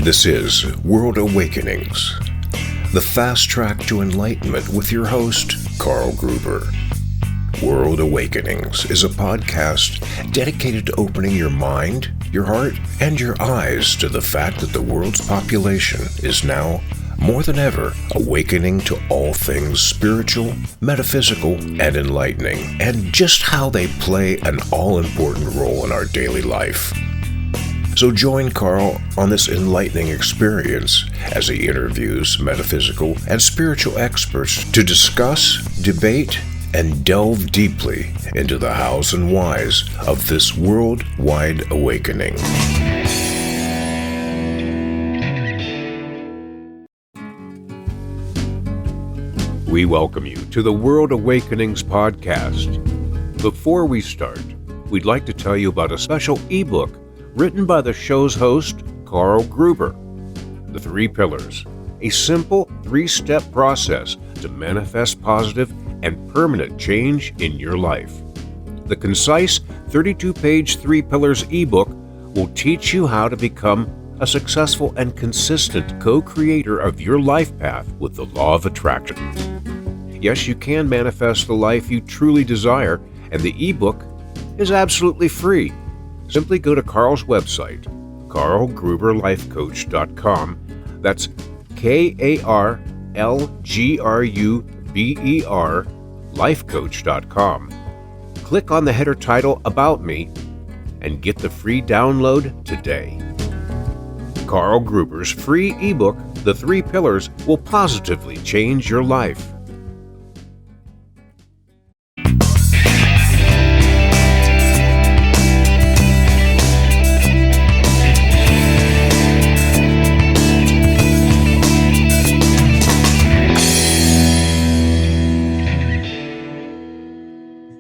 This is World Awakenings, the fast track to enlightenment with your host, Carl Gruber. World Awakenings is a podcast dedicated to opening your mind, your heart, and your eyes to the fact that the world's population is now, more than ever, awakening to all things spiritual, metaphysical, and enlightening, and just how they play an all-important role in our daily life. So join Carl on this enlightening experience as he interviews metaphysical and spiritual experts to discuss, debate, and delve deeply into the hows and whys of this worldwide awakening. We welcome you to the World Awakenings podcast. Before we start, we'd like to tell you about a special ebook written by the show's host, Carl Gruber. The Three Pillars, a simple three-step process to manifest positive and permanent change in your life. The concise 32-page Three Pillars ebook will teach you how to become a successful and consistent co-creator of your life path with the law of attraction. Yes, you can manifest the life you truly desire, and the ebook is absolutely free. Simply go to Carl's website, carlgruberlifecoach.com. That's KARLGRUBER lifecoach.com. Click on the header title About Me and get the free download today. Carl Gruber's free ebook, The Three Pillars, will positively change your life.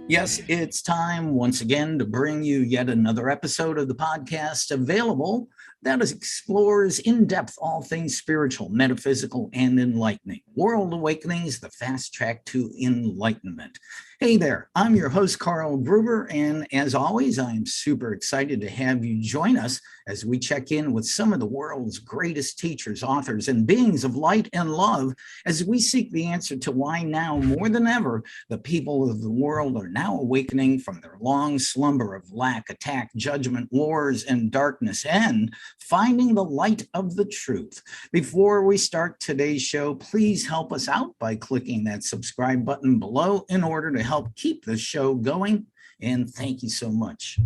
Yes, it's time once again to bring you yet another episode of the podcast available that explores in depth all things spiritual, metaphysical, and enlightening. World Awakenings, the fast track to enlightenment. Hey there, I'm your host, Carl Gruber, and as always, I'm super excited to have you join us as we check in with some of the world's greatest teachers, authors, and beings of light and love as we seek the answer to why now, more than ever, the people of the world are now awakening from their long slumber of lack, attack, judgment, wars, and darkness, and finding the light of the truth. Before we start today's show, please help us out by clicking that subscribe button below in order to help keep the show going. And thank you so much.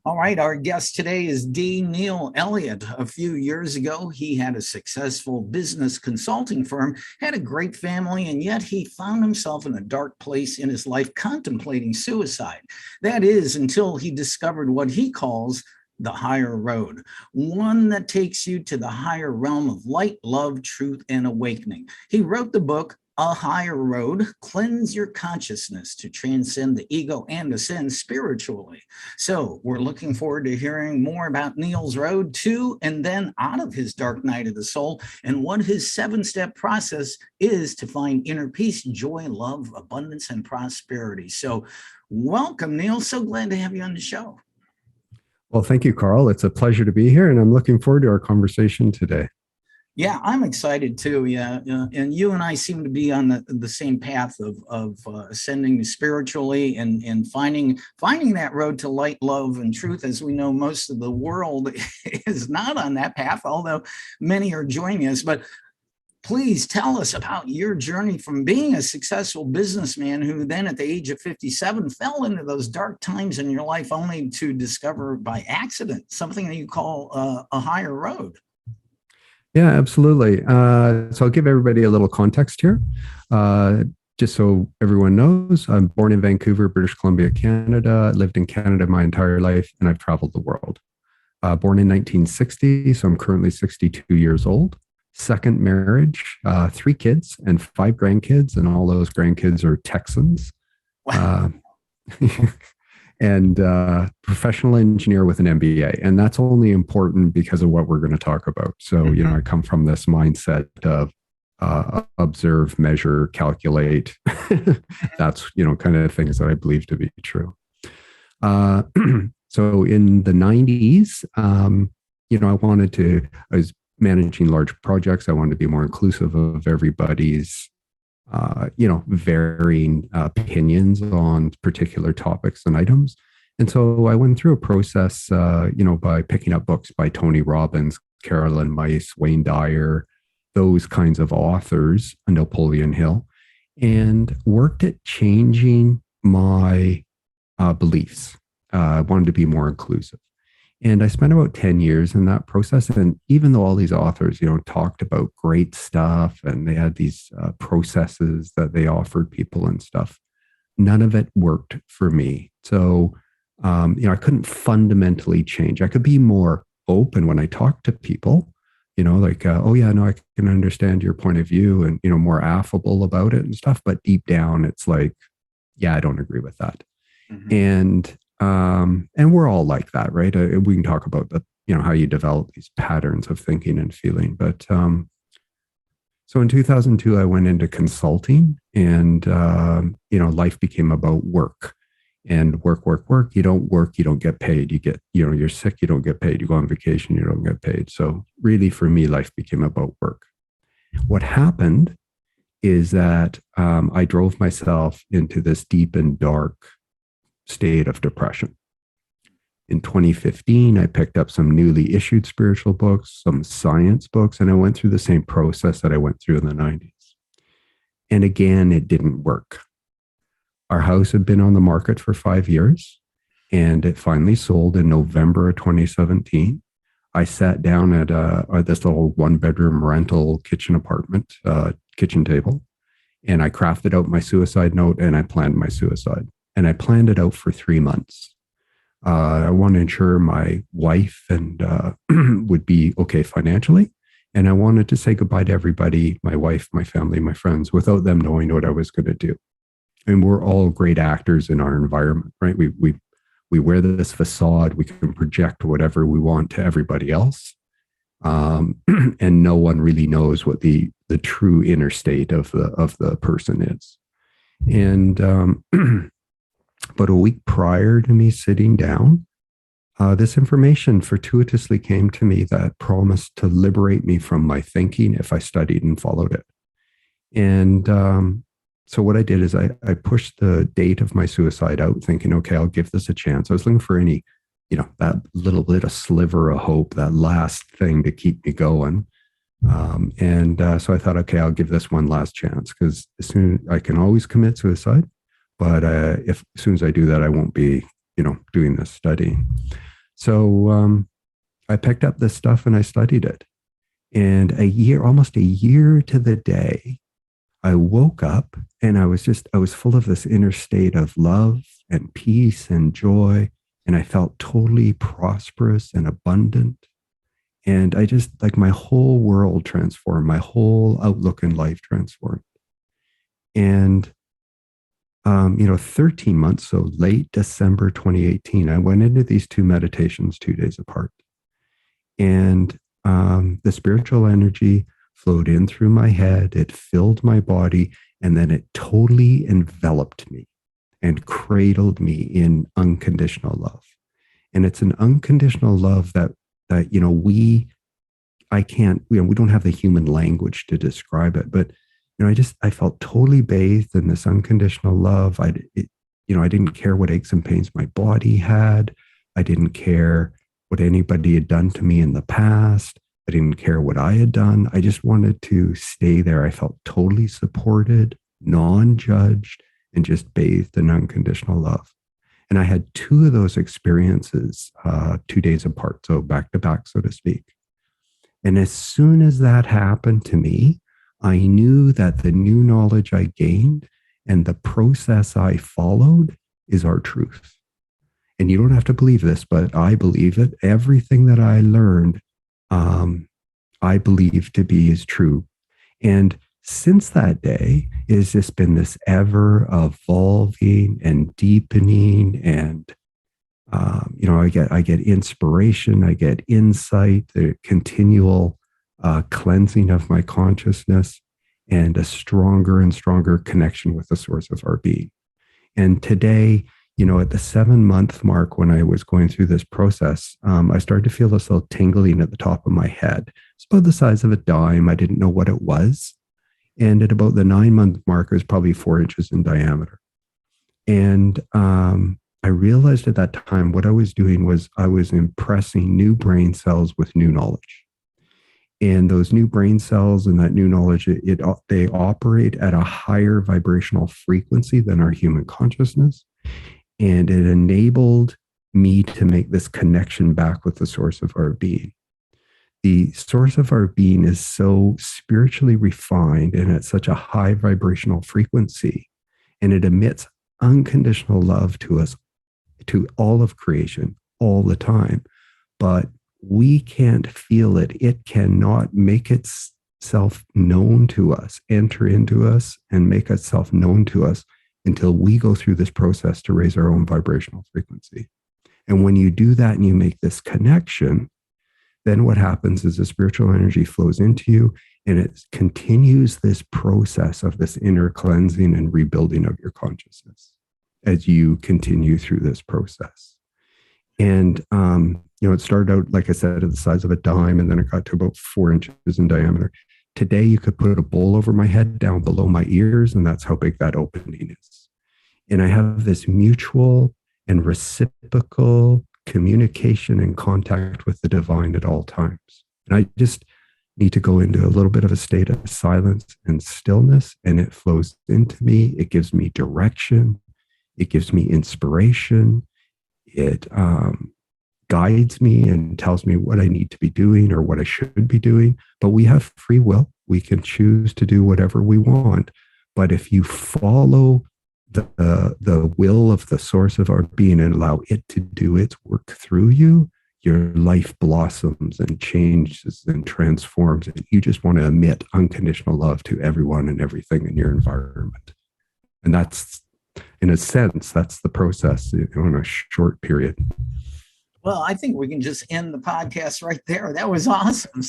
All right, our guest today is D. Neil Elliott. A few years ago, he had a successful business consulting firm, had a great family, and yet he found himself in a dark place in his life contemplating suicide. That is, until he discovered what he calls the higher road, one that takes you to the higher realm of light, love, truth, and awakening. He wrote the book, A Higher Road, Cleanse Your Consciousness to Transcend the Ego and Ascend Spiritually. So we're looking forward to hearing more about Neil's road to and then out of his dark night of the soul and what his 7-step process is to find inner peace, joy, love, abundance, and prosperity. So welcome, Neil. So glad to have you on the show. Well, thank you, Carl. It's a pleasure to be here, and I'm looking forward to our conversation today. Yeah, I'm excited too. Yeah, and you and I seem to be on the same path of ascending spiritually and finding that road to light, love, and truth. As we know, most of the world is not on that path, although many are joining us. But please tell us about your journey from being a successful businessman who then at the age of 57 fell into those dark times in your life only to discover by accident something that you call a higher road. Yeah, absolutely. So I'll give everybody a little context here. Just so everyone knows, I'm born in Vancouver, British Columbia, Canada. I lived in Canada my entire life, and I've traveled the world. Born in 1960, so I'm currently 62 years old. Second marriage, 3 kids and 5 grandkids, and all those grandkids are Texans. Wow. And professional engineer with an MBA. And that's only important because of what we're going to talk about. So, I come from this mindset of observe, measure, calculate. That's, kind of things that I believe to be true. So in the 90s, I was managing large projects. I wanted to be more inclusive of everybody's, varying opinions on particular topics and items. And so I went through a process, by picking up books by Tony Robbins, Carolyn Myss, Wayne Dyer, those kinds of authors, Napoleon Hill, and worked at changing my beliefs. I wanted to be more inclusive. And I spent about 10 years in that process. And even though all these authors, talked about great stuff and they had these processes that they offered people and stuff, none of it worked for me. So, I couldn't fundamentally change. I could be more open when I talk to people, I can understand your point of view and, more affable about it and stuff. But deep down, it's like, yeah, I don't agree with that. Mm-hmm. And we're all like that, right? We can talk about the, how you develop these patterns of thinking and feeling. But so in 2002, I went into consulting, and life became about work. And work. You don't work, you don't get paid. You get, you're sick, you don't get paid. You go on vacation, you don't get paid. So really, for me, life became about work. What happened is that I drove myself into this deep and dark state of depression. In 2015, I picked up some newly issued spiritual books, some science books, and I went through the same process that I went through in the 90s. And again, it didn't work. Our house had been on the market for 5 years, and it finally sold in November of 2017. I sat down at this little 1-bedroom rental kitchen apartment, kitchen table, and I crafted out my suicide note, and I planned my suicide. And I planned it out for 3 months. I want to ensure my wife and would be okay financially. And I wanted to say goodbye to everybody, my wife, my family, my friends, without them knowing what I was going to do. And we're all great actors in our environment, right? We wear this facade. We can project whatever we want to everybody else. And no one really knows what the true inner state of the person is. And but a week prior to me sitting down, this information fortuitously came to me that promised to liberate me from my thinking if I studied and followed it. And so what I did is I pushed the date of my suicide out, thinking, okay, I'll give this a chance. I was looking for any, that little bit of sliver of hope, that last thing to keep me going. So I thought, okay, I'll give this one last chance, because I can always commit suicide. But as soon as I do that, I won't be, doing this study. So I picked up this stuff and I studied it. And almost a year to the day, I woke up and I was full of this inner state of love and peace and joy. And I felt totally prosperous and abundant. And I just, my whole world transformed, my whole outlook in life transformed. And 13 months, so late December 2018, I went into these 2 meditations 2 days apart. And the spiritual energy flowed in through my head, it filled my body, and then it totally enveloped me and cradled me in unconditional love. And it's an unconditional love that we don't have the human language to describe it, but I felt totally bathed in this unconditional love. I didn't care what aches and pains my body had. I didn't care what anybody had done to me in the past. I didn't care what I had done. I just wanted to stay there. I felt totally supported, non-judged, and just bathed in unconditional love. And I had 2 of those experiences 2 days apart, so back to back, so to speak. And as soon as that happened to me, I knew that the new knowledge I gained and the process I followed is our truth. And you don't have to believe this, but I believe it. Everything that I learned, I believe to be is true. And since that day, it has just been this ever evolving and deepening, and I get inspiration, I get insight, the continual cleansing of my consciousness, and a stronger and stronger connection with the source of our being. And today, at the 7-month mark, when I was going through this process, I started to feel this little tingling at the top of my head. It's about the size of a dime. I didn't know what it was. And at about the 9-month mark, it was probably 4 inches in diameter. And I realized at that time what I was doing was I was impressing new brain cells with new knowledge. And those new brain cells and that new knowledge, they operate at a higher vibrational frequency than our human consciousness. And it enabled me to make this connection back with the source of our being. The source of our being is so spiritually refined and at such a high vibrational frequency, and it emits unconditional love to us, to all of creation, all the time. But we can't feel it. It cannot make itself known to us, enter into us, and make itself known to us until we go through this process to raise our own vibrational frequency. And when you do that and you make this connection, then what happens is the spiritual energy flows into you, and it continues this process of this inner cleansing and rebuilding of your consciousness as you continue through this process. And, it started out, like I said, at the size of a dime, and then it got to about 4 inches in diameter. Today, you could put a bowl over my head down below my ears, and that's how big that opening is. And I have this mutual and reciprocal communication and contact with the divine at all times. And I just need to go into a little bit of a state of silence and stillness, and it flows into me. It gives me direction. It gives me inspiration. It guides me and tells me what I need to be doing or what I should be doing. But we have free will. We can choose to do whatever we want. But if you follow the will of the source of our being and allow it to do its work through you, your life blossoms and changes and transforms. And you just want to emit unconditional love to everyone and everything in your environment. And that's, in a sense, that's the process in a short period. Well, I think we can just end the podcast right there. That was awesome.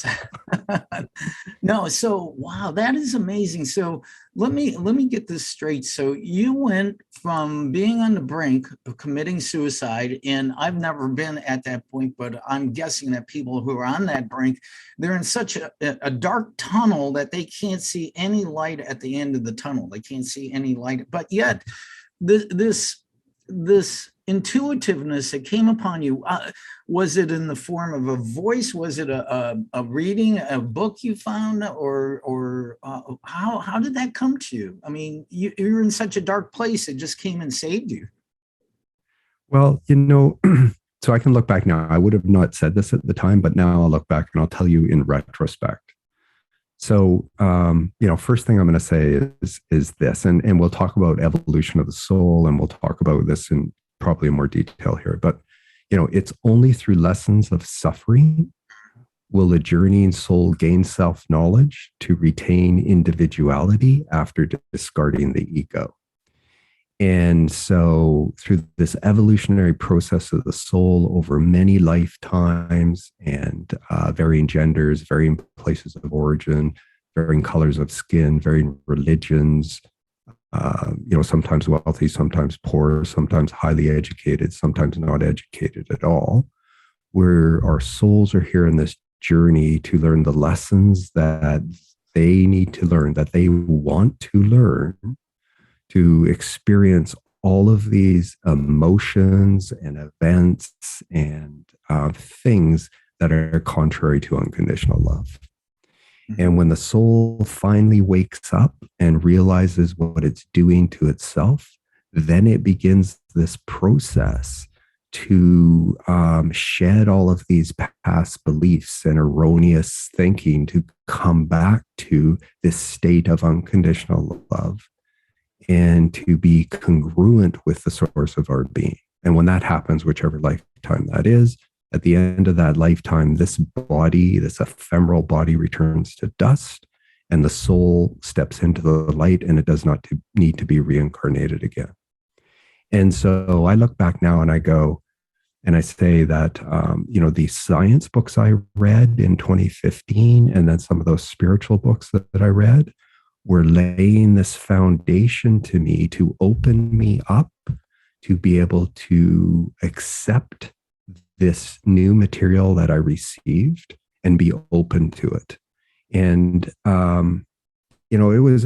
No, so wow, that is amazing. So let me get this straight. So you went from being on the brink of committing suicide, and I've never been at that point, but I'm guessing that people who are on that brink, they're in such a dark tunnel that they can't see any light at the end of the tunnel. They can't see any light, but yet this intuitiveness that came upon you, was it in the form of a voice? Was it a reading, a book you found, or how did that come to you? I mean, you're in such a dark place, it just came and saved you. Well, so I can look back now. I would have not said this at the time, but now I'll look back and I'll tell you in retrospect. So, first thing I'm going to say is this, and we'll talk about evolution of the soul, and we'll talk about this in probably more detail here. But, it's only through lessons of suffering will a journeying soul gain self-knowledge to retain individuality after discarding the ego. And so through this evolutionary process of the soul over many lifetimes and varying genders, varying places of origin, varying colors of skin, varying religions, sometimes wealthy, sometimes poor, sometimes highly educated, sometimes not educated at all, where our souls are here in this journey to learn the lessons that they need to learn, that they want to learn, to experience all of these emotions and events and things that are contrary to unconditional love. And when the soul finally wakes up and realizes what it's doing to itself, then it begins this process to shed all of these past beliefs and erroneous thinking to come back to this state of unconditional love and to be congruent with the source of our being. And when that happens, whichever lifetime that is, at the end of that lifetime, this body, this ephemeral body, returns to dust, and the soul steps into the light, and it does not need to be reincarnated again. And so I look back now and I go, and I say that, the science books I read in 2015, and then some of those spiritual books that I read, were laying this foundation to me to open me up to be able to accept this new material that I received and be open to it. And,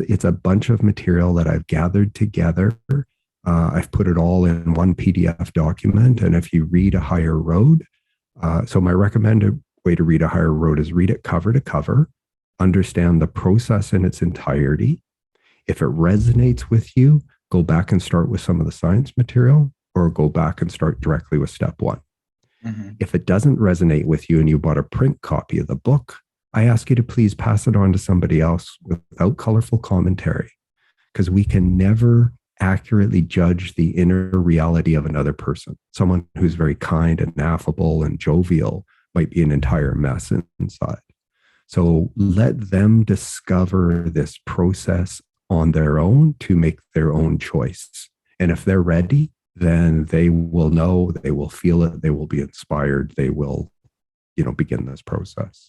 it's a bunch of material that I've gathered together. I've put it all in one PDF document. And if you read A Higher Road, so my recommended way to read A Higher Road is read it cover to cover, understand the process in its entirety. If it resonates with you, go back and start with some of the science material, or go back and start directly with step one. Mm-hmm. If it doesn't resonate with you and you bought a print copy of the book, I ask you to please pass it on to somebody else without colorful commentary, because we can never accurately judge the inner reality of another person. Someone who's very kind and affable and jovial might be an entire mess inside. So let them discover this process on their own to make their own choice. And if they're ready, then they will know, they will feel it, they will be inspired, they will, begin this process.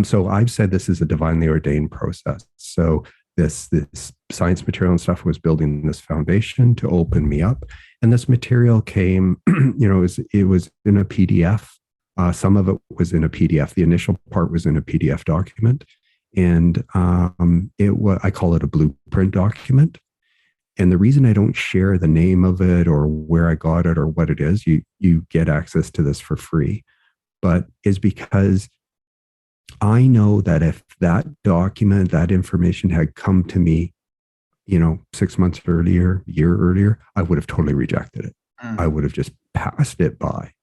So I've said this is a divinely ordained process. So this science material and stuff was building this foundation to open me up. And this material came, it was in a PDF. Some of it was in a PDF. The initial part was in a PDF document. And I call it a blueprint document. And the reason I don't share the name of it or where I got it or what it is, you get access to this for free, but is because I know that if that document, that information had come to me, 6 months earlier, year earlier, I would have totally rejected it. I would have just passed it by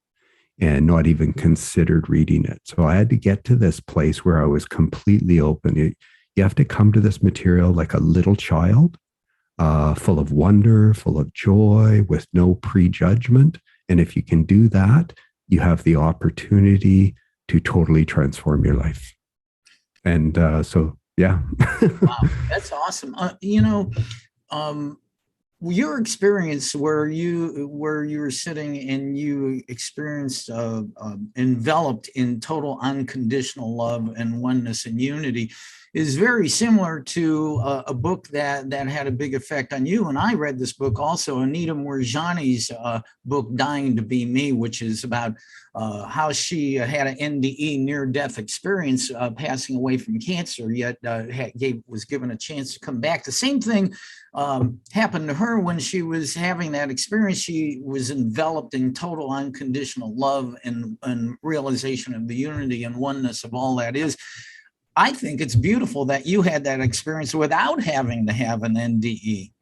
and not even considered reading it. So I had to get to this place where I was completely open. You have to come to this material like a little child, full of wonder, full of joy, with no prejudgment. And if you can do that, you have the opportunity to totally transform your life. And yeah. Wow, that's awesome. Your experience where you were sitting and you experienced enveloped in total unconditional love and oneness and unity is very similar to a book that had a big effect on you. And I read this book also, Anita Moorjani's book, Dying to Be Me, which is about how she had an NDE, near-death experience, passing away from cancer, yet was given a chance to come back. The same thing happened to her when she was having that experience. She was enveloped in total unconditional love and realization of the unity and oneness of all that is. I think it's beautiful that you had that experience without having to have an NDE.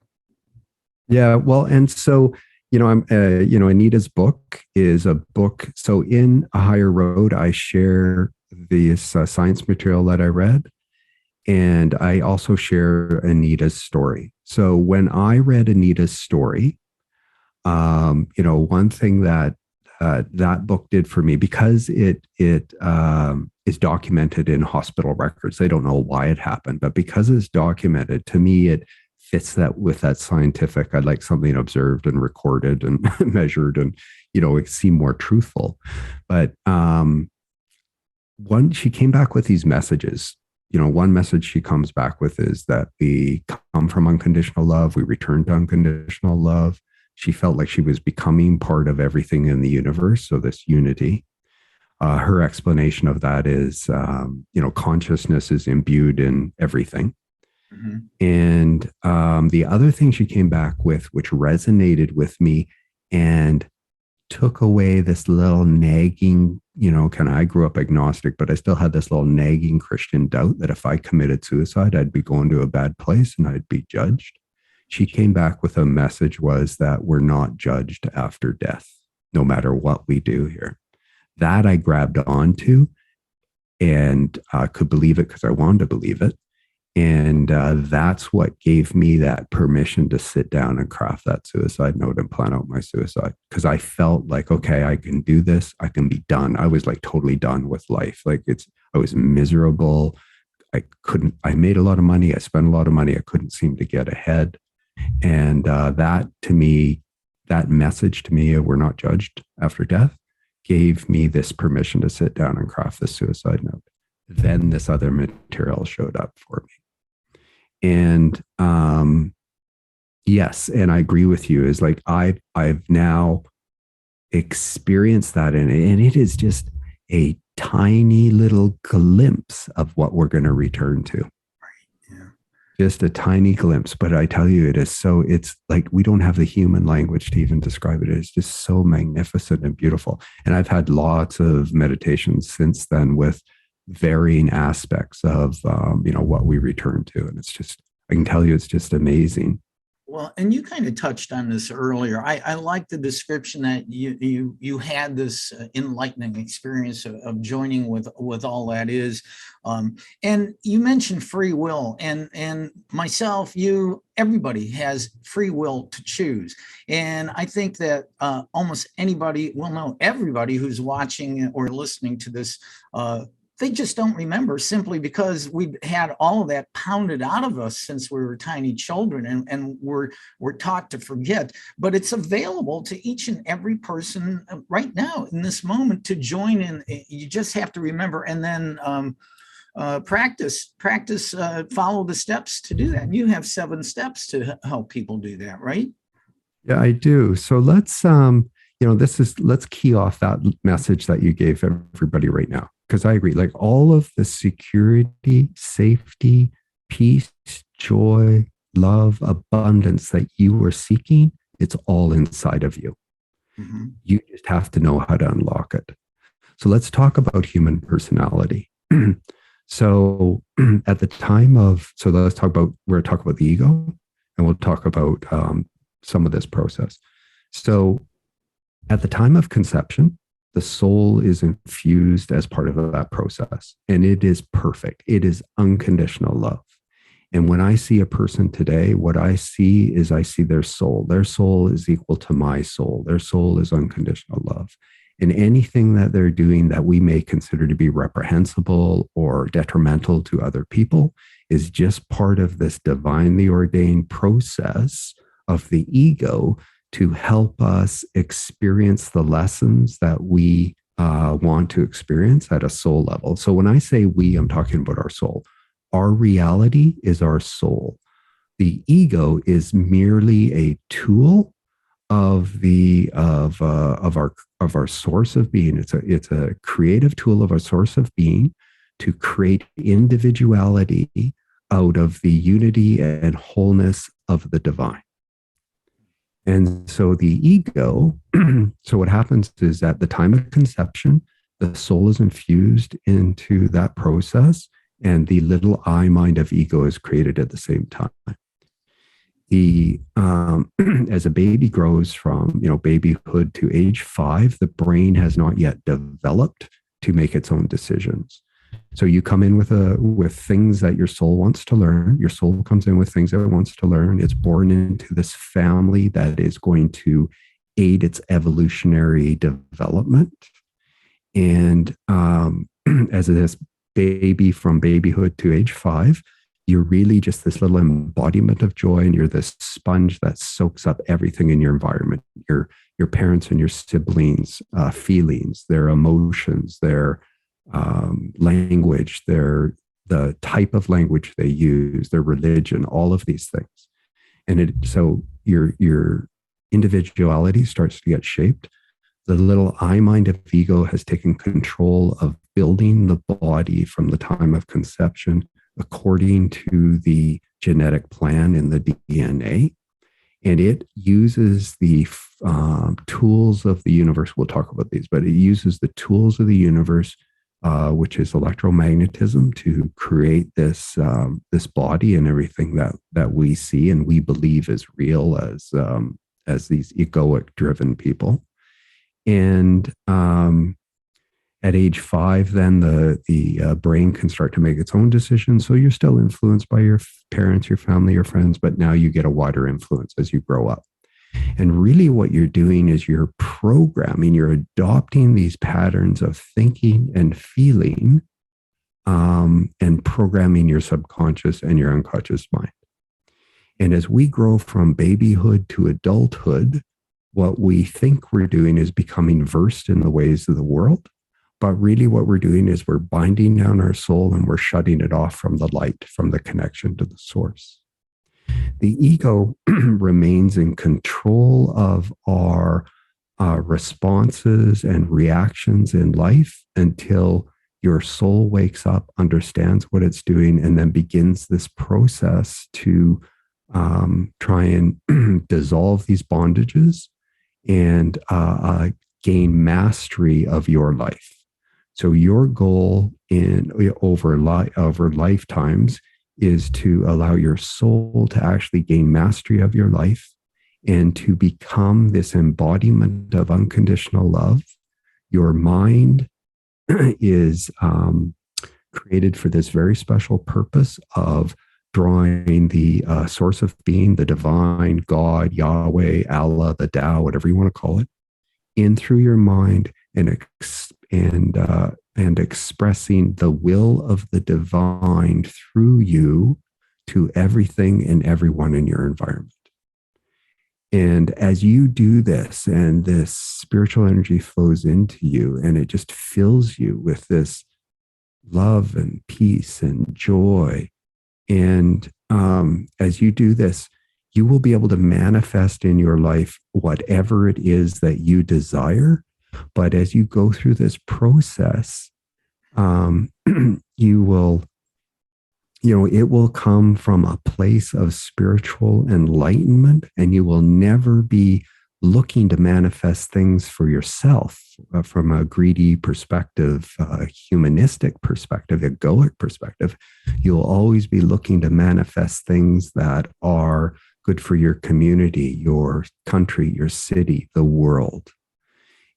Yeah, well, and so, Anita's book is a book. So in A Higher Road, I share this science material that I read, and I also share Anita's story. So when I read Anita's story, one thing that that book did for me, because it is documented in hospital records. They don't know why it happened, but because it's documented, to me, it fits that with that scientific. I'd like something observed and recorded and measured, and it seemed more truthful. But she came back with these messages. One message she comes back with is that we come from unconditional love. We return to unconditional love. She felt like she was becoming part of everything in the universe. So this unity. Her explanation of that is, consciousness is imbued in everything. Mm-hmm. And the other thing she came back with, which resonated with me and took away this little nagging, I grew up agnostic, but I still had this little nagging Christian doubt that if I committed suicide, I'd be going to a bad place and I'd be judged. She came back with a message was that we're not judged after death, no matter what we do here. That I grabbed onto and could believe it because I wanted to believe it. And that's what gave me that permission to sit down and craft that suicide note and plan out my suicide. Because I felt like, okay, I can do this. I can be done. I was like totally done with life. I was miserable. I made a lot of money. I spent a lot of money. I couldn't seem to get ahead. And that message to me, we're not judged after death, gave me this permission to sit down and craft this suicide note. Then this other material showed up for me. And, Yes, and I agree with you. Is like I've now experienced that, and it is just a tiny little glimpse of what we're going to return to. Yeah. Just a tiny glimpse, but I tell you, it's like we don't have the human language to even describe it. It's just so magnificent and beautiful. And I've had lots of meditations since then with varying aspects of what we return to, and it's just, I can tell you, it's just amazing. Well, and you kind of touched on this earlier. I like the description that you had this enlightening experience of joining with all that is, and you mentioned free will, and myself, everybody has free will to choose, and I think that almost anybody, well, no, everybody who's watching or listening to this. They just don't remember, simply because we've had all of that pounded out of us since we were tiny children, and we're taught to forget. But it's available to each and every person right now in this moment to join in. You just have to remember, and then practice, follow the steps to do that. And you have 7 steps to help people do that, right? Yeah, I do. So let's let's key off that message that you gave everybody right now, because I agree, like all of the security, safety, peace, joy, love, abundance that you are seeking, it's all inside of you. Mm-hmm. You just have to know how to unlock it. So let's talk about human personality. So at the time of, so let's talk about, we're talk about the ego, and we'll talk about some of this process. So at the time of conception, the soul is infused as part of that process, and it is perfect. It is unconditional love. And when I see a person today, what I see is I see their soul. Their soul is equal to my soul. Their soul is unconditional love. And anything that they're doing that we may consider to be reprehensible or detrimental to other people is just part of this divinely ordained process of the ego to help us experience the lessons that we want to experience at a soul level. So when I say we, I'm talking about our soul. Our reality is our soul. The ego is merely a tool of our source of being. It's a creative tool of our source of being to create individuality out of the unity and wholeness of the divine. And so the ego, so what happens is at the time of conception, the soul is infused into that process, and the little I mind of ego is created at the same time. As a baby grows from babyhood to age 5, the brain has not yet developed to make its own decisions. So you come in with things that your soul wants to learn. Your soul comes in with things that it wants to learn. It's born into this family that is going to aid its evolutionary development. And as this baby from babyhood to age 5, you're really just this little embodiment of joy, and you're this sponge that soaks up everything in your environment, your parents and your siblings' feelings, their emotions, their language, the type of language they use, their religion, all of these things. And so your individuality starts to get shaped. The little I mind of ego has taken control of building the body from the time of conception according to the genetic plan in the DNA. And it uses the tools of the universe. We'll talk about these, but it uses the tools of the universe, which is electromagnetism, to create this body and everything that we see and we believe is real as these egoic-driven people. And at age 5, then the brain can start to make its own decisions. So you're still influenced by your parents, your family, your friends, but now you get a wider influence as you grow up. And really what you're doing is you're programming, you're adopting these patterns of thinking and feeling, and programming your subconscious and your unconscious mind. And as we grow from babyhood to adulthood, what we think we're doing is becoming versed in the ways of the world. But really what we're doing is we're binding down our soul and we're shutting it off from the light, from the connection to the source. The ego remains in control of our responses and reactions in life until your soul wakes up, understands what it's doing, and then begins this process to try and dissolve these bondages and gain mastery of your life. So your goal over lifetimes is to allow your soul to actually gain mastery of your life and to become this embodiment of unconditional love. Your mind is created for this very special purpose of drawing the source of being, the divine, God, Yahweh, Allah, the Tao, whatever you want to call it, in through your mind and expressing the will of the divine through you to everything and everyone in your environment. And as you do this, and this spiritual energy flows into you, and it just fills you with this love and peace and joy. And as you do this, you will be able to manifest in your life whatever it is that you desire. But as you go through this process, you will, it will come from a place of spiritual enlightenment, and you will never be looking to manifest things for yourself from a greedy perspective, humanistic perspective, egoic perspective. You'll always be looking to manifest things that are good for your community, your country, your city, the world.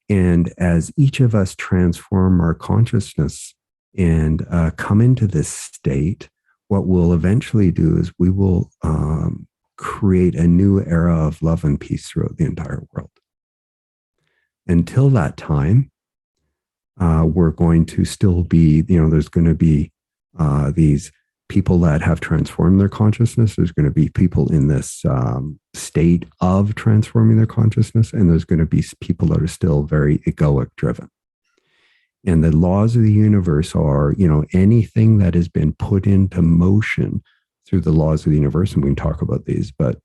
And as each of us transform our consciousness and come into this state, what we'll eventually do is we will create a new era of love and peace throughout the entire world. Until that time, we're going to still be, there's going to be these people that have transformed their consciousness. There's going to be people in this state of transforming their consciousness, and there's going to be people that are still very egoic driven. And the laws of the universe are, anything that has been put into motion through the laws of the universe, and we can talk about these, but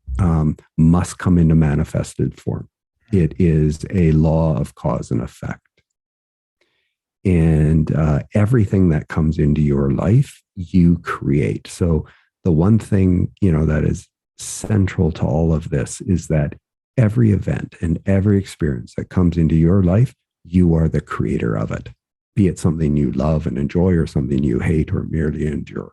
must come into manifested form. It is a law of cause and effect. And everything that comes into your life, you create. So the one thing, that is central to all of this is that every event and every experience that comes into your life, you are the creator of it. Be it something you love and enjoy or something you hate or merely endure.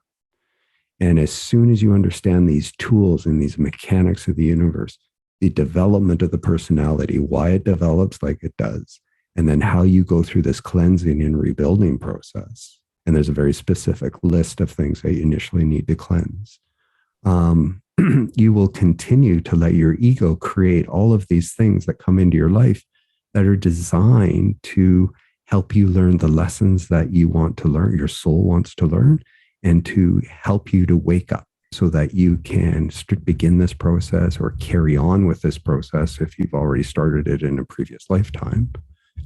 And as soon as you understand these tools and these mechanics of the universe, the development of the personality, why it develops like it does, and then how you go through this cleansing and rebuilding process. And there's a very specific list of things that you initially need to cleanse. You will continue to let your ego create all of these things that come into your life that are designed to help you learn the lessons that you want to learn, your soul wants to learn, and to help you to wake up so that you can begin this process or carry on with this process if you've already started it in a previous lifetime,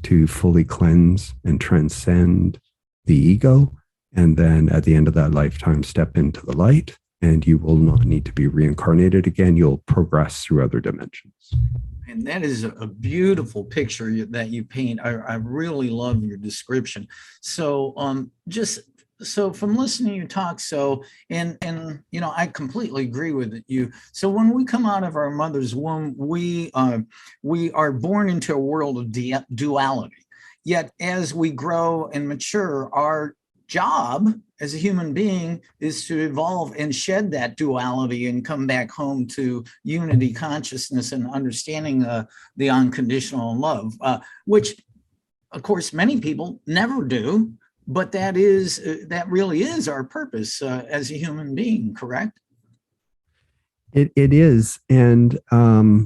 to fully cleanse and transcend the ego. And then at the end of that lifetime, step into the light, and you will not need to be reincarnated again. You'll progress through other dimensions. And that is a beautiful picture that you paint. I really love your description. So so from listening to you talk, and I completely agree with you. So when we come out of our mother's womb, we are born into a world of duality. Yet as we grow and mature, our job as a human being is to evolve and shed that duality and come back home to unity consciousness and understanding the unconditional love, which of course many people never do, but that really is our purpose as a human being, correct? It is. And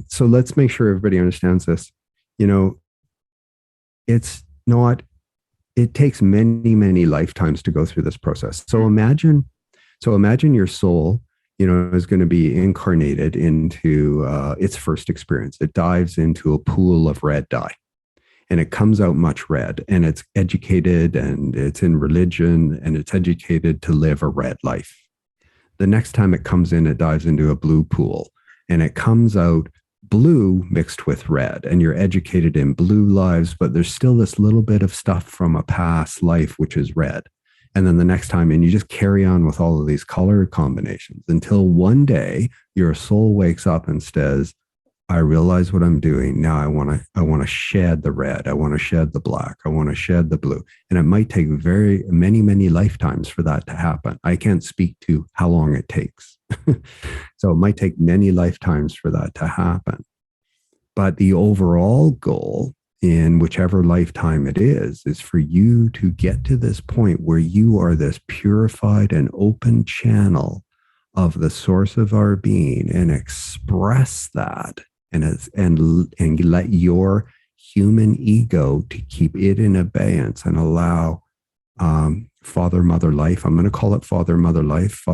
so let's make sure everybody understands this. It takes many, many lifetimes to go through this process. So imagine your soul, is going to be incarnated into its first experience. It dives into a pool of red dye, and it comes out much red, and it's educated, and it's in religion, and it's educated to live a red life. The next time it comes in, it dives into a blue pool, and it comes out blue mixed with red, and you're educated in blue lives, but there's still this little bit of stuff from a past life, which is red. And then the next time, and you just carry on with all of these color combinations until one day your soul wakes up and says, I realize what I'm doing. Now I want to shed the red. I want to shed the black. I want to shed the blue. And it might take very many lifetimes for that to happen. I can't speak to how long it takes. So it might take many lifetimes for that to happen. But the overall goal in whichever lifetime it is for you to get to this point where you are this purified and open channel of the source of our being and express that and let your human ego to keep it in abeyance and allow Father, Mother, Life, I'm going to call it Father, Mother, Life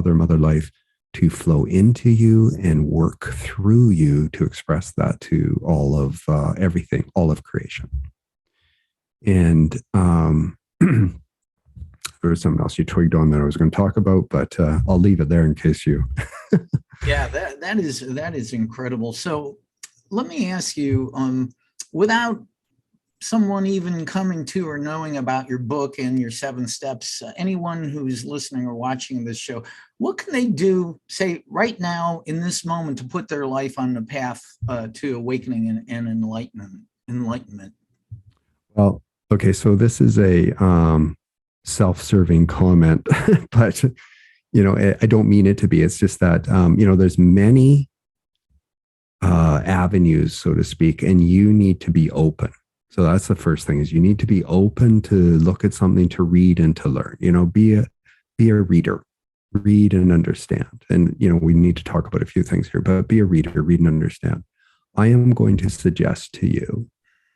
to flow into you and work through you to express that to all of everything, all of creation. And there was something else you twigged on that I was going to talk about, but I'll leave it there in case you. Yeah, that is incredible. So let me ask you, without someone even coming to or knowing about your book and your 7 steps, anyone who's listening or watching this show, what can they do, say right now in this moment, to put their life on the path to awakening and enlightenment? Well, okay, so this is a self-serving comment, but I don't mean it to be. It's just that there's many avenues, so to speak, and you need to be open. So that's the first thing, is you need to be open to look at something, to read and to learn. Be a reader, read and understand. And we need to talk about a few things here, but be a reader, read and understand. I am going to suggest to you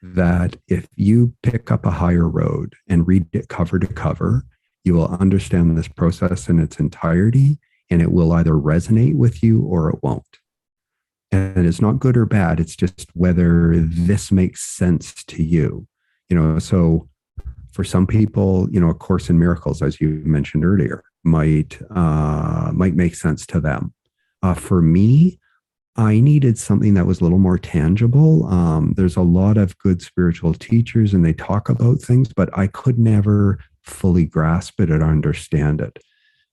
that if you pick up a higher road and read it cover to cover, you will understand this process in its entirety, and it will either resonate with you or it won't. And it's not good or bad. It's just whether this makes sense to you. So for some people, A Course in Miracles, as you mentioned earlier, might make sense to them. For me, I needed something that was a little more tangible. There's a lot of good spiritual teachers and they talk about things, but I could never fully grasp it or understand it.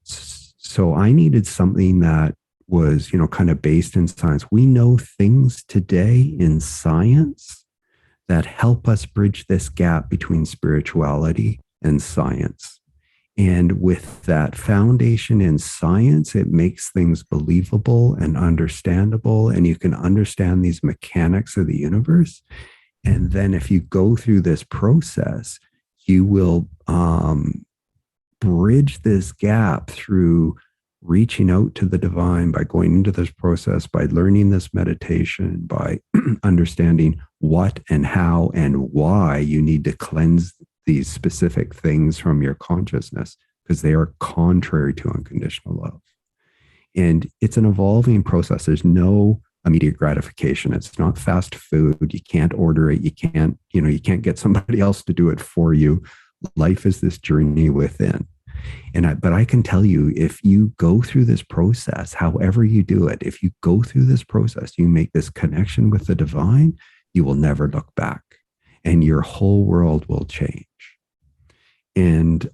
So I needed something that was, kind of based in science. We know things today in science that help us bridge this gap between spirituality and science. And with that foundation in science, it makes things believable and understandable, and you can understand these mechanics of the universe. And then if you go through this process, you will bridge this gap through reaching out to the divine, by going into this process, by learning this meditation, by understanding what and how and why you need to cleanse these specific things from your consciousness, because they are contrary to unconditional love. And it's an evolving process. There's no immediate gratification. It's not fast food. You can't order it. You can't get somebody else to do it for you. Life is this journey within. But I can tell you, if you go through this process, however you do it, if you go through this process, you make this connection with the divine, you will never look back, and your whole world will change. And,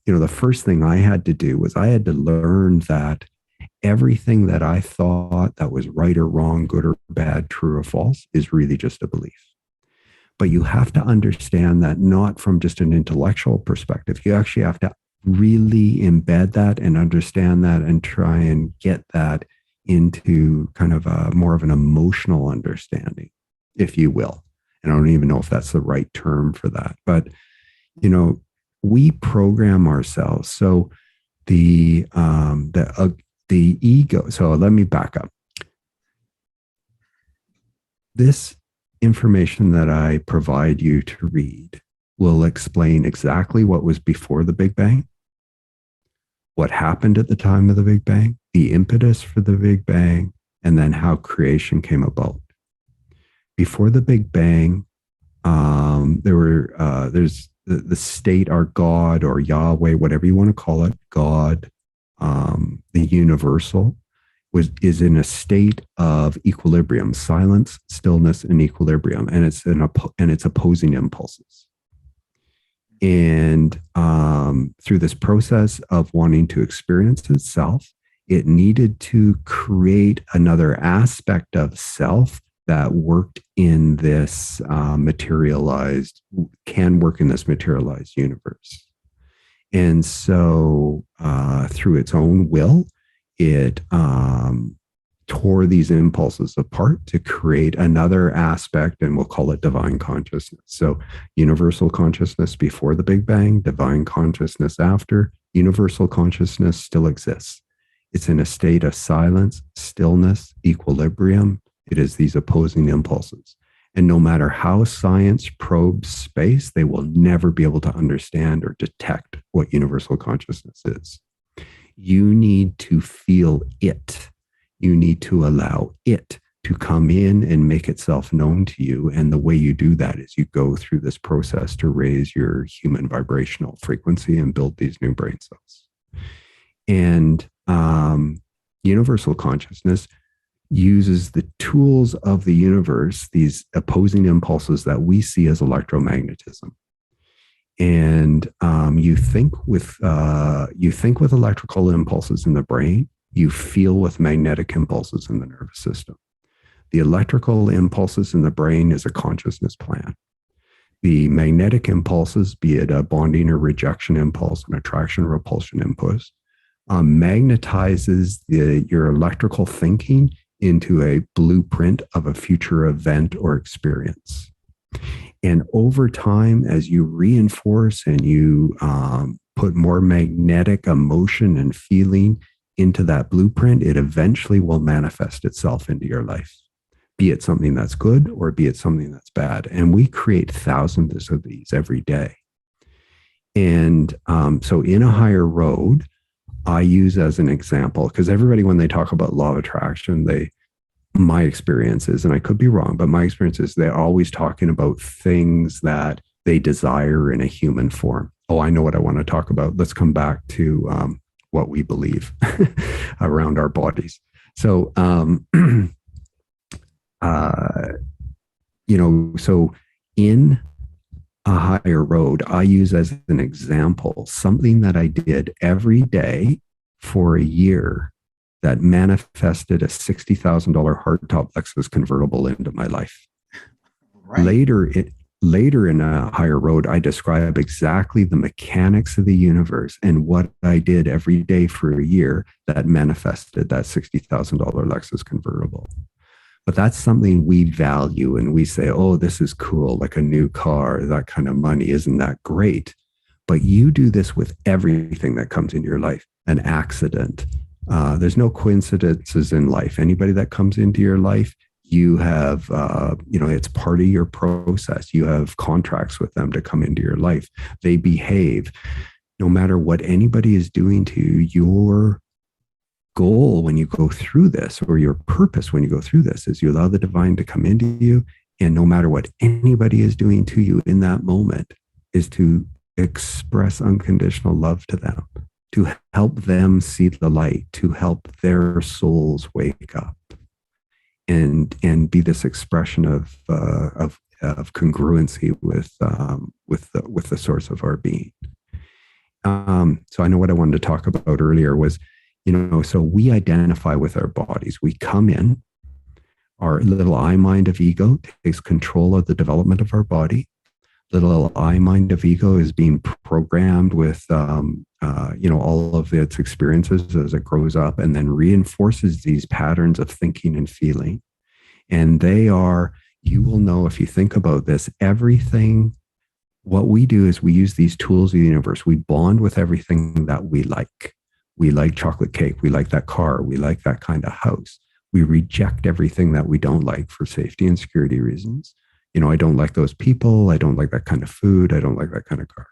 the first thing I had to do was I had to learn that everything that I thought that was right or wrong, good or bad, true or false, is really just a belief. But you have to understand that not from just an intellectual perspective. You actually have to really embed that and understand that and try and get that into kind of more of an emotional understanding, if you will. And I don't even know if that's the right term for that. But, we program ourselves. So the ego. So let me back up. This information that I provide you to read will explain exactly what was before the Big Bang, what happened at the time of the Big Bang, the impetus for the Big Bang, and then how creation came about. Before the Big Bang, there's the state, or God, or Yahweh, whatever you want to call it, God, the universal is in a state of equilibrium, silence, stillness, and equilibrium, and it's opposing impulses. And through this process of wanting to experience itself, it needed to create another aspect of self that worked in this materialized universe. And so through its own will, it tore these impulses apart to create another aspect, and we'll call it divine consciousness. So universal consciousness before the Big Bang, divine consciousness after. Universal consciousness still exists. It's in a state of silence, stillness, equilibrium. It is these opposing impulses. And no matter how science probes space, they will never be able to understand or detect what universal consciousness is. You need to feel it. You need to allow it to come in and make itself known to you. And the way you do that is you go through this process to raise your human vibrational frequency and build these new brain cells. And universal consciousness uses the tools of the universe, these opposing impulses that we see as electromagnetism. And you think with electrical impulses in the brain, you feel with magnetic impulses in the nervous system. The electrical impulses in the brain is a consciousness plan. The magnetic impulses, be it a bonding or rejection impulse, an attraction or repulsion impulse, magnetizes your electrical thinking into a blueprint of a future event or experience. And over time, as you reinforce and you put more magnetic emotion and feeling into that blueprint, it eventually will manifest itself into your life, be it something that's good or be it something that's bad. And we create thousands of these every day. And so in a higher road, I use as an example, because everybody, when they talk about law of attraction, my experience is, and I could be wrong, but my experience is they're always talking about things that they desire in a human form. Oh, I know what I want to talk about. Let's come back to what we believe around our bodies. So, so in a higher road, I use as an example something that I did every day for a year that manifested a $60,000 hardtop Lexus convertible into my life. Right. Later in a higher road, I describe exactly the mechanics of the universe and what I did every day for a year that manifested that $60,000 Lexus convertible. But that's something we value, and we say, oh, this is cool, like a new car, that kind of money, isn't that great? But you do this with everything that comes into your life, an accident. There's no coincidences in life. Anybody that comes into your life, you have, it's part of your process. You have contracts with them to come into your life. They behave. No matter what anybody is doing to you, your goal when you go through this, or your purpose when you go through this, is you allow the divine to come into you. And no matter what anybody is doing to you in that moment, is to express unconditional love to them, to help them see the light, to help their souls wake up, and be this expression of congruency with the source of our being. So I know what I wanted to talk about earlier was, so we identify with our bodies. We come in, our little I mind of ego takes control of the development of our body. Little I mind of ego is being programmed with, all of its experiences as it grows up, and then reinforces these patterns of thinking and feeling. And they are, you will know if you think about this, everything. What we do is we use these tools of the universe. We bond with everything that we like. We like chocolate cake. We like that car. We like that kind of house. We reject everything that we don't like for safety and security reasons. I don't like those people. I don't like that kind of food. I don't like that kind of car.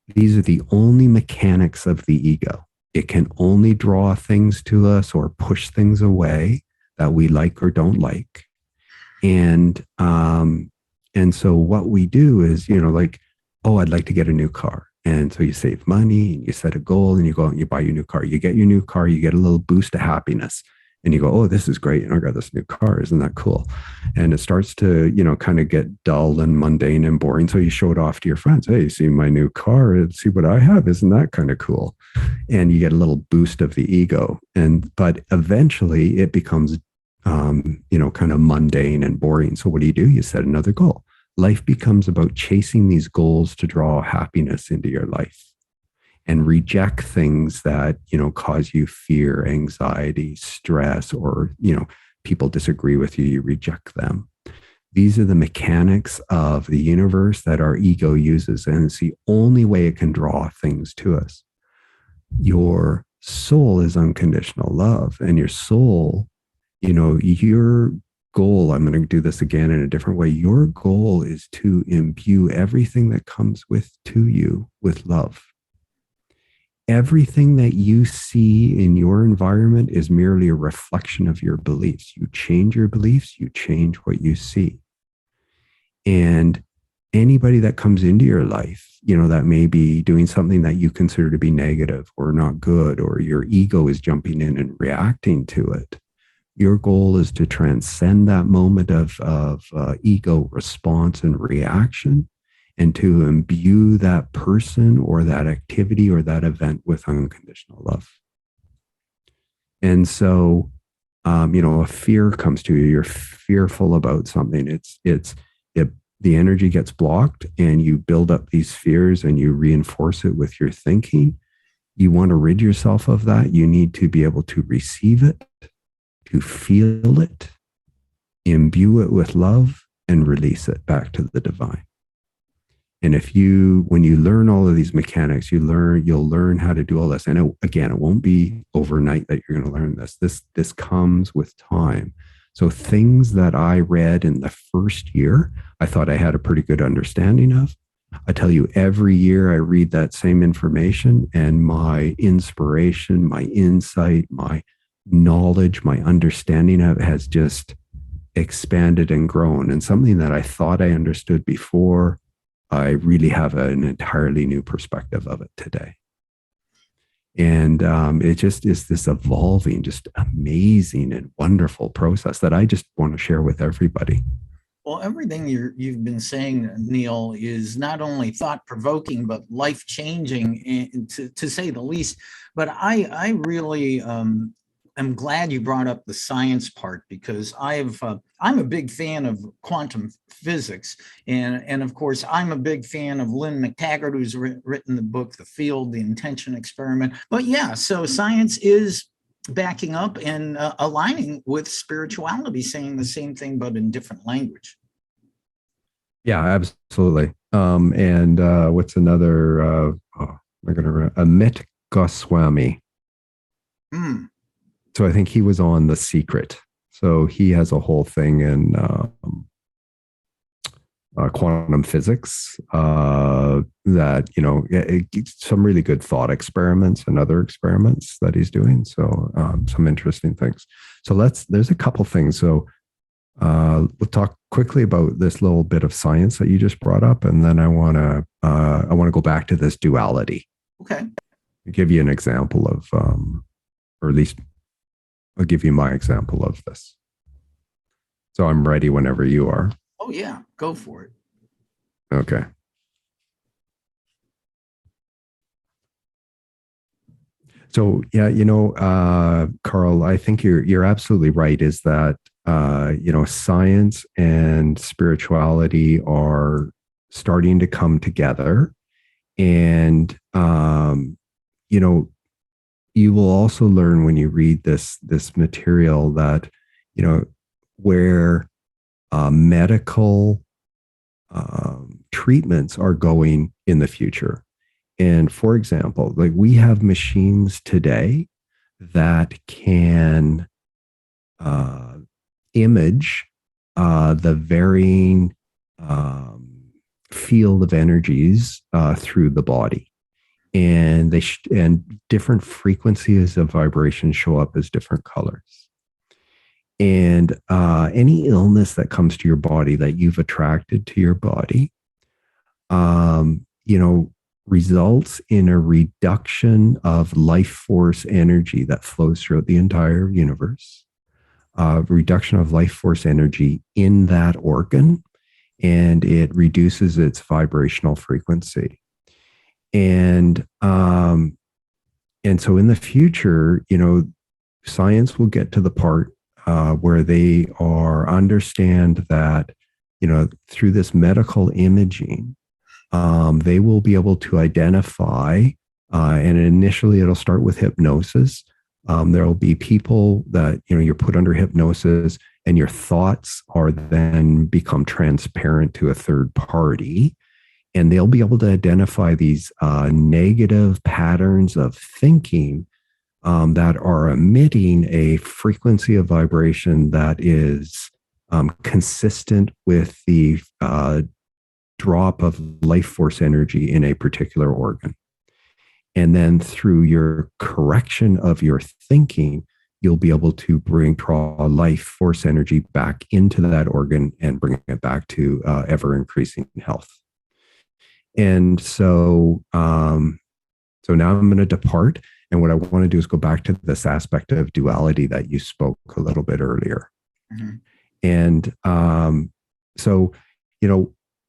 These are the only mechanics of the ego. It can only draw things to us or push things away that we like or don't like. And so what we do is, oh, I'd like to get a new car. And so you save money and you set a goal and you go out and you buy your new car. You get your new car, you get a little boost of happiness. And you go, oh, this is great. And I got this new car. Isn't that cool? And it starts to, kind of get dull and mundane and boring. So you show it off to your friends. Hey, you see my new car? See what I have? Isn't that kind of cool? And you get a little boost of the ego. But eventually it becomes, kind of mundane and boring. So what do? You set another goal. Life becomes about chasing these goals to draw happiness into your life and reject things that, cause you fear, anxiety, stress, or, people disagree with you, you reject them. These are the mechanics of the universe that our ego uses, and it's the only way it can draw things to us. Your soul is unconditional love, and your soul, your goal, I'm going to do this again in a different way. Your goal is to imbue everything that comes to you with love. Everything that you see in your environment is merely a reflection of your beliefs. You change your beliefs, you change what you see. And anybody that comes into your life, that may be doing something that you consider to be negative or not good, or your ego is jumping in and reacting to it. Your goal is to transcend that moment of ego response and reaction, and to imbue that person or that activity or that event with unconditional love. And so, a fear comes to you. You're fearful about something. The energy gets blocked, and you build up these fears and you reinforce it with your thinking. You want to rid yourself of that. You need to be able to receive it, to feel it, imbue it with love, and release it back to the divine. And when you learn all of these mechanics, you'll learn how to do all this. And it won't be overnight that you're going to learn this. This comes with time. So things that I read in the first year, I thought I had a pretty good understanding of. I tell you, every year I read that same information, and my inspiration, my insight, my knowledge, my understanding of it has just expanded and grown. And something that I thought I understood before, I really have an entirely new perspective of it today. And it just is this evolving, just amazing and wonderful process that I just want to share with everybody. Well, everything you've been saying, Neil, is not only thought-provoking, but life-changing, to say the least. But I really I'm glad you brought up the science part, because I'm a big fan of quantum physics, and of course I'm a big fan of Lynn McTaggart, who's written the book The Field, The Intention Experiment. But yeah, so science is backing up and aligning with spirituality, saying the same thing but in different language. Yeah, absolutely. And what's another? Amit Goswami. So I think he was on The Secret. So he has a whole thing in quantum physics that, some really good thought experiments and other experiments that he's doing. So some interesting things. So there's a couple things. So we'll talk quickly about this little bit of science that you just brought up. And then I want to go back to this duality. Okay. I'll give you an example of, or at least I'll give you my example of this. So I'm ready whenever you are. Oh, yeah. Go for it. Okay. So, yeah, Carl, I think you're absolutely right, is that, science and spirituality are starting to come together. And, you will also learn when you read this material that, where medical treatments are going in the future. And for example, like we have machines today that can image the varying field of energies through the body. And and different frequencies of vibration show up as different colors. And any illness that comes to your body that you've attracted to your body, results in a reduction of life force energy that flows throughout the entire universe, reduction of life force energy in that organ, and it reduces its vibrational frequency. And so in the future, science will get to the part where they understand that, through this medical imaging, they will be able to identify, and initially it'll start with hypnosis. There will be people that, you're put under hypnosis and your thoughts are then become transparent to a third party. And they'll be able to identify these negative patterns of thinking that are emitting a frequency of vibration that is consistent with the drop of life force energy in a particular organ. And then through your correction of your thinking, you'll be able to draw life force energy back into that organ and bring it back to ever increasing health. And so, so now I'm going to depart. And what I want to do is go back to this aspect of duality that you spoke a little bit earlier. Mm-hmm. And so,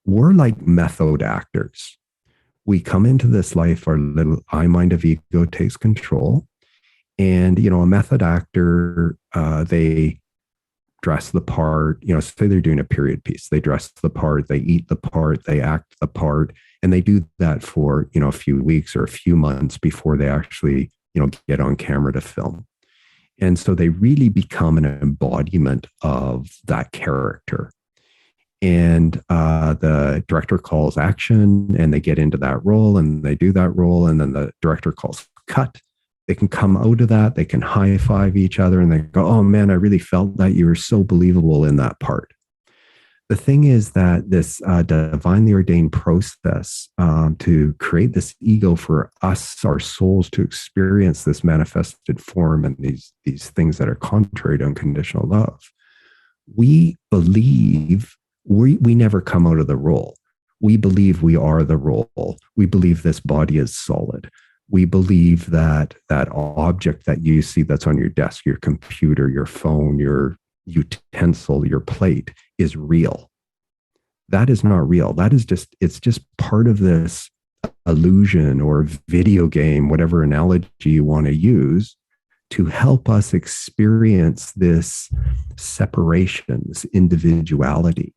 we're like method actors. We come into this life, our little I mind of ego takes control. And, a method actor, they dress the part, say they're doing a period piece. They dress the part, they eat the part, they act the part. And they do that for, a few weeks or a few months before they actually, get on camera to film. And so they really become an embodiment of that character. And the director calls action and they get into that role and they do that role. And then the director calls cut. They can come out of that. They can high five each other and they go, oh man, I really felt that you were so believable in that part. The thing is that this divinely ordained process to create this ego for us, our souls, to experience this manifested form and these things that are contrary to unconditional love, we believe we never come out of the role. We believe we are the role. We believe this body is solid. We believe that that object that you see that's on your desk, your computer, your phone, your utensil, your plate is real. That is not real. That is it's just part of this illusion or video game, whatever analogy you want to use, to help us experience this separation, this individuality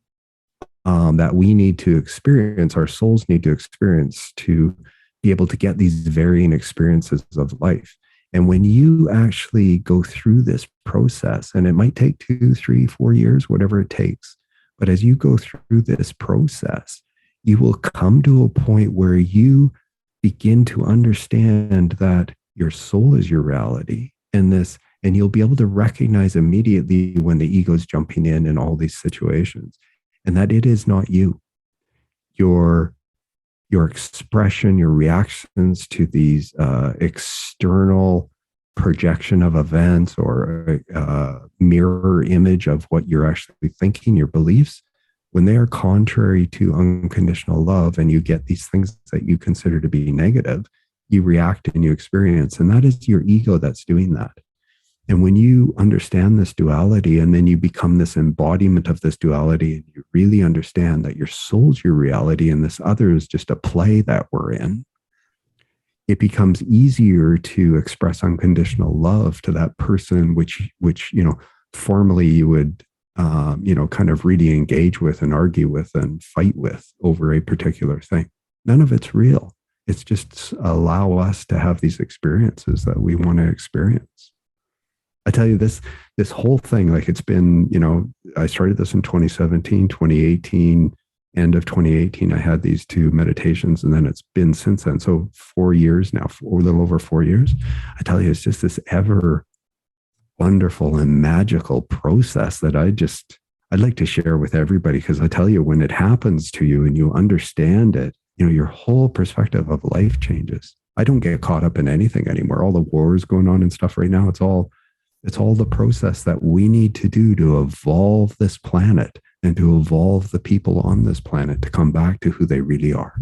that we need to experience, our souls need to experience to be able to get these varying experiences of life. And when you actually go through this process, and it might take 2, 3, 4 years, whatever it takes, but as you go through this process, you will come to a point where you begin to understand that your soul is your reality, and you'll be able to recognize immediately when the ego is jumping in all these situations, and that it is not you. Your expression, your reactions to these external projection of events or a mirror image of what you're actually thinking, your beliefs, when they are contrary to unconditional love and you get these things that you consider to be negative, you react and you experience. And that is your ego that's doing that. And when you understand this duality and then you become this embodiment of this duality and you really understand that your soul's your reality and this other is just a play that we're in, it becomes easier to express unconditional love to that person, which formerly you would, kind of really engage with and argue with and fight with over a particular thing. None of it's real. It's just allow us to have these experiences that we want to experience. I tell you, this whole thing, like it's been, I started this in 2017, 2018, end of 2018, I had these 2 meditations, and then it's been since then. So 4 years now, a little over 4 years. I tell you, it's just this ever wonderful and magical process that I'd like to share with everybody, because I tell you, when it happens to you and you understand it, your whole perspective of life changes. I don't get caught up in anything anymore. All the wars going on and stuff right now, it's all the process that we need to do to evolve this planet and to evolve the people on this planet to come back to who they really are.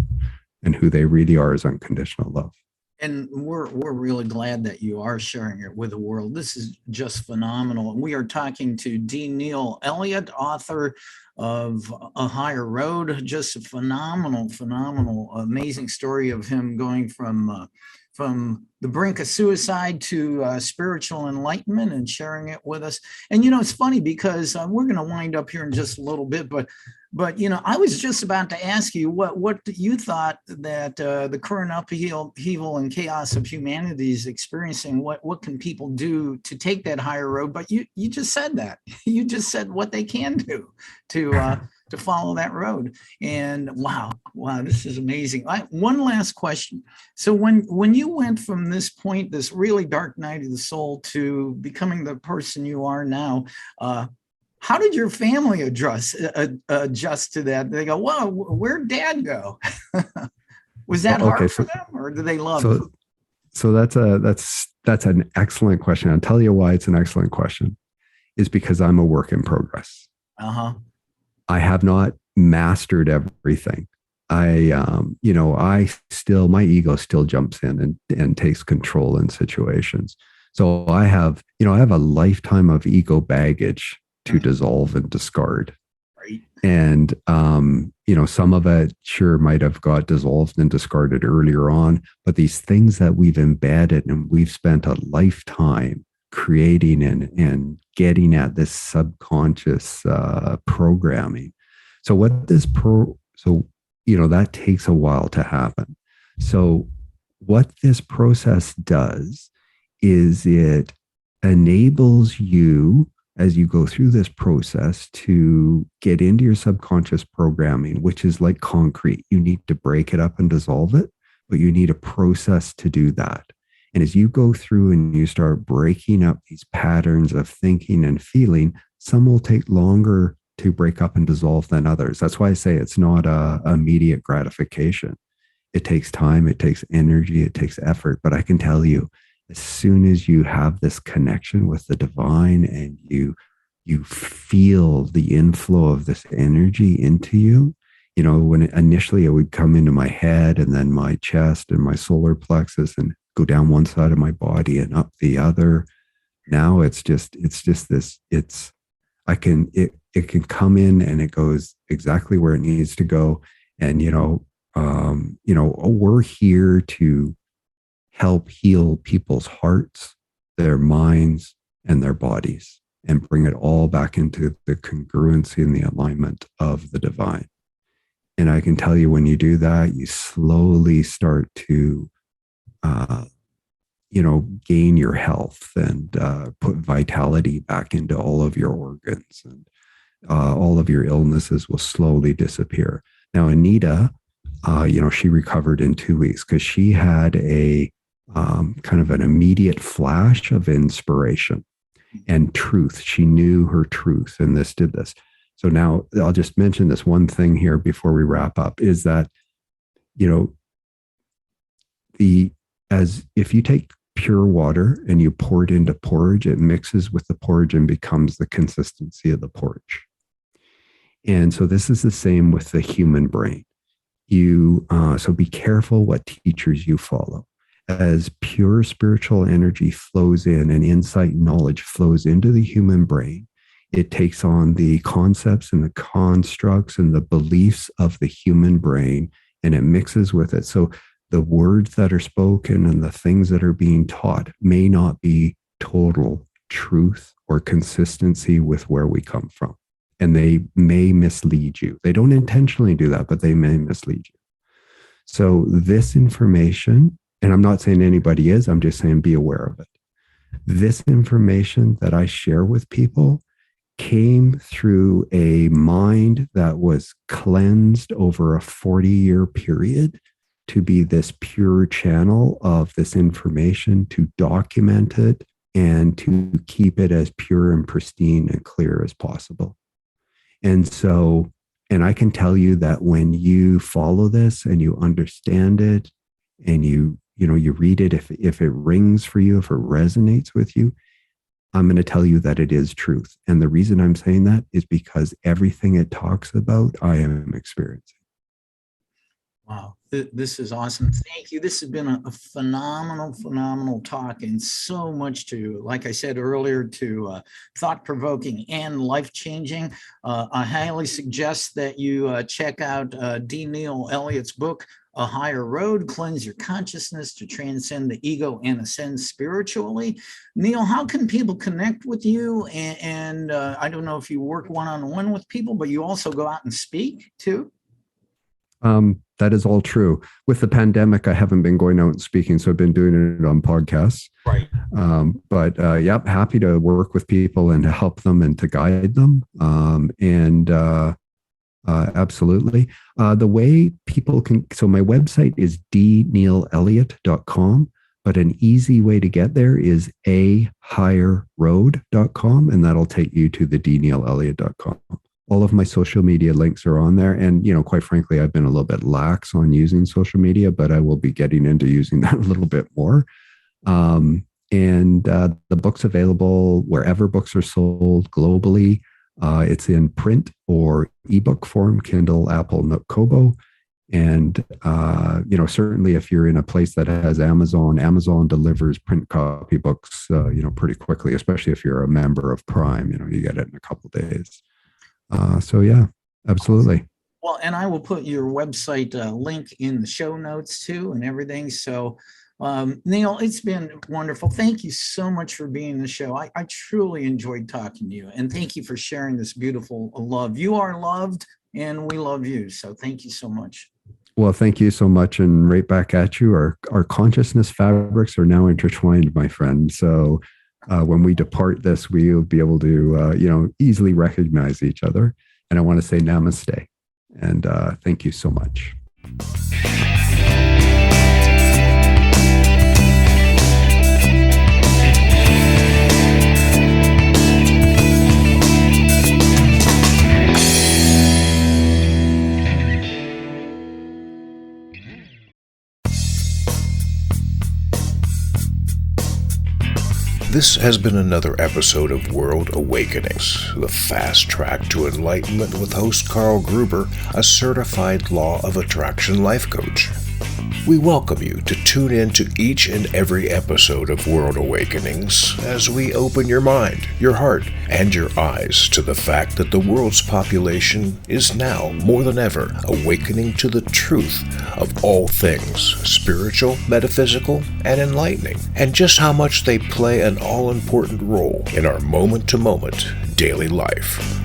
and who they really are is unconditional love. And we're really glad that you are sharing it with the world. This is just phenomenal. And we are talking to D. Neil Elliott, author of A Higher Road. Just a phenomenal, amazing story of him going from the brink of suicide to spiritual enlightenment and sharing it with us. And, it's funny because we're going to wind up here in just a little bit, but I was just about to ask you what you thought that the current upheaval and chaos of humanity is experiencing. What can people do to take that higher road? But you just said that. You just said what they can do to follow that road. And wow, this is amazing. One last question. So when you went from this point, this really dark night of the soul, to becoming the person you are now, how did your family adjust to that? They go, "Whoa, where'd Dad go?" Was that hard for them, or do they love it? So that's an excellent question. I'll tell you why it's an excellent question. Is because I'm a work in progress. I have not mastered everything. My ego still jumps in and takes control in situations. So I have a lifetime of ego baggage to dissolve and discard. Right. And, some of it sure might have got dissolved and discarded earlier on, but these things that we've embedded and we've spent a lifetime creating and getting at this subconscious programming. So that takes a while to happen. So what this process does is it enables you, as you go through this process, to get into your subconscious programming, which is like concrete. You need to break it up and dissolve it, but you need a process to do that. And as you go through and you start breaking up these patterns of thinking and feeling, some will take longer to break up and dissolve than others. That's why I say it's not a immediate gratification. It takes time, it takes energy, it takes effort. But I can tell you, as soon as you have this connection with the divine and you feel the inflow of this energy into you, when initially it would come into my head and then my chest and my solar plexus and go down one side of my body and up the other. Now it can come in and it goes exactly where it needs to go. And, we're here to help heal people's hearts, their minds, and their bodies, and bring it all back into the congruency and the alignment of the divine. And I can tell you, when you do that, you slowly start to, gain your health and put vitality back into all of your organs, and all of your illnesses will slowly disappear. Now, Anita, she recovered in 2 weeks because she had a kind of an immediate flash of inspiration and truth. She knew her truth, and this did this. So now I'll just mention this one thing here before we wrap up, is that, if you take pure water and you pour it into porridge, it mixes with the porridge and becomes the consistency of the porridge. And so this is the same with the human brain. So be careful what teachers you follow. As pure spiritual energy flows in and insight and knowledge flows into the human brain, it takes on the concepts and the constructs and the beliefs of the human brain, and it mixes with it. So the words that are spoken and the things that are being taught may not be total truth or consistency with where we come from. And they may mislead you. They don't intentionally do that, but they may mislead you. So this information, and I'm not saying anybody is, I'm just saying be aware of it. This information that I share with people came through a mind that was cleansed over a 40-year period to be this pure channel of this information, to document it and to keep it as pure and pristine and clear as possible. And so, and I can tell you that when you follow this and you understand it and you read it, if it rings for you, if it resonates with you, I'm going to tell you that it is truth. And the reason I'm saying that is because everything it talks about, I am experiencing. Wow. This is awesome. Thank you. This has been a phenomenal talk, and so much to, like I said earlier, to thought-provoking and life-changing. I highly suggest that you check out D. Neil Elliott's book, A Higher Road, Cleanse Your Consciousness to Transcend the Ego and Ascend Spiritually. Neil, how can people connect with you? And I don't know if you work one-on-one with people, but you also go out and speak too? That is all true. With the pandemic, I haven't been going out and speaking, so I've been doing it on podcasts. Right. But happy to work with people and to help them and to guide them. Absolutely. The way people can, so my website is dneilelliott.com, but an easy way to get there is ahigherroad.com, and that'll take you to the dneilelliott.com. All of my social media links are on there. And, quite frankly, I've been a little bit lax on using social media, but I will be getting into using that a little bit more. The book's available wherever books are sold globally. It's in print or ebook form, Kindle, Apple, Nook, Kobo. And, certainly if you're in a place that has Amazon delivers print copy books, pretty quickly, especially if you're a member of Prime, you get it in a couple of days. Absolutely. Well, and I will put your website link in the show notes too and everything. So, Neil, it's been wonderful. Thank you so much for being on the show. I truly enjoyed talking to you, and thank you for sharing this beautiful love. You are loved and we love you. So thank you so much. Well, thank you so much. And right back at you. Our consciousness fabrics are now intertwined, my friend. So when we depart this, we'll be able to, easily recognize each other. And I want to say namaste. And thank you so much. This has been another episode of World Awakenings, the fast track to enlightenment with host Carl Gruber, a certified law of attraction life coach. We welcome you to tune in to each and every episode of World Awakenings as we open your mind, your heart, and your eyes to the fact that the world's population is now, more than ever, awakening to the truth of all things spiritual, metaphysical, and enlightening, and just how much they play an all-important role in our moment-to-moment daily life.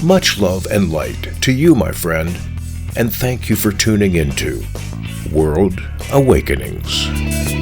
Much love and light to you, my friend, and thank you for tuning into World Awakenings.